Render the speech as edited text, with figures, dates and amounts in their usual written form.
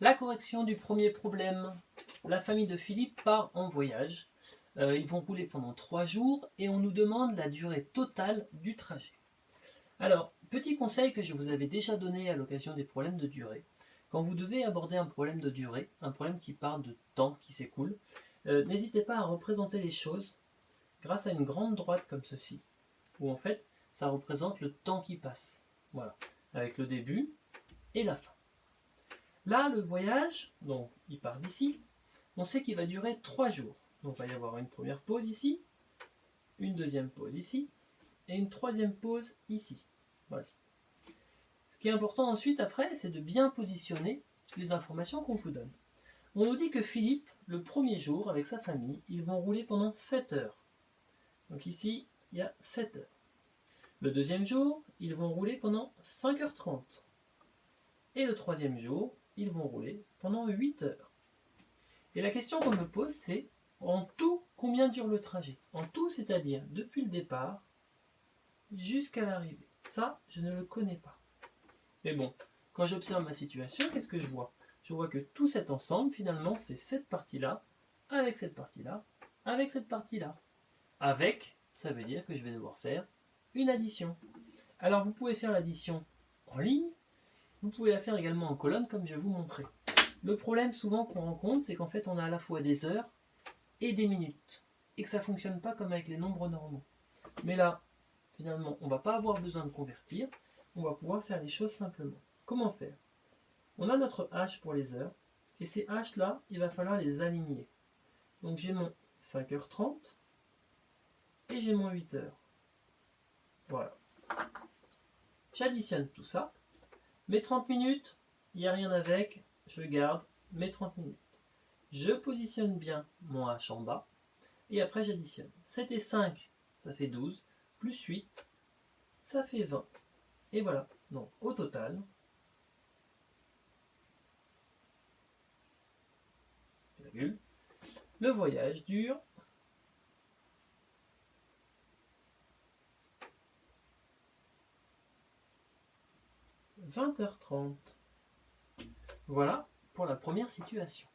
La correction du premier problème. La famille de Philippe part en voyage. Ils vont rouler pendant 3 jours et on nous demande la durée totale du trajet. Alors, petit conseil que je vous avais déjà donné à l'occasion des problèmes de durée. Quand vous devez aborder un problème de durée, un problème qui parle de temps qui s'écoule, n'hésitez pas à représenter les choses grâce à une grande droite comme ceci, où en fait, ça représente le temps qui passe. Voilà, avec le début et la fin. Là, le voyage, donc il part d'ici, on sait qu'il va durer 3 jours. Donc il va y avoir une première pause ici, une deuxième pause ici, et une troisième pause ici. Voici. Ce qui est important ensuite, après, c'est de bien positionner les informations qu'on vous donne. On nous dit que Philippe, le premier jour, avec sa famille, ils vont rouler pendant 7 heures. Donc ici, il y a 7 heures. Le deuxième jour, ils vont rouler pendant 5h30. Et le troisième jour, ils vont rouler pendant 8 heures. Et la question qu'on me pose, c'est en tout, combien dure le trajet? En tout, c'est-à-dire depuis le départ jusqu'à l'arrivée. Ça, je ne le connais pas. Mais bon, quand j'observe ma situation, qu'est-ce que je vois? Je vois que tout cet ensemble, finalement, c'est cette partie-là, avec cette partie-là, avec cette partie-là. Avec, ça veut dire que je vais devoir faire une addition. Alors, vous pouvez faire l'addition en ligne, vous pouvez la faire également en colonne, comme je vais vous montrer. Le problème souvent qu'on rencontre, c'est qu'en fait, on a à la fois des heures et des minutes, et que ça ne fonctionne pas comme avec les nombres normaux. Mais là, finalement, on ne va pas avoir besoin de convertir, on va pouvoir faire les choses simplement. Comment faire? On a notre H pour les heures, et ces H là, il va falloir les aligner. Donc j'ai mon 5h30, et j'ai mon 8h. Voilà. J'additionne tout ça. Mes 30 minutes, il n'y a rien avec, je garde mes 30 minutes. Je positionne bien mon H en bas, et après j'additionne. 7 et 5, ça fait 12, plus 8, ça fait 20. Et voilà, donc au total, le voyage dure 20h30. Voilà pour la première situation.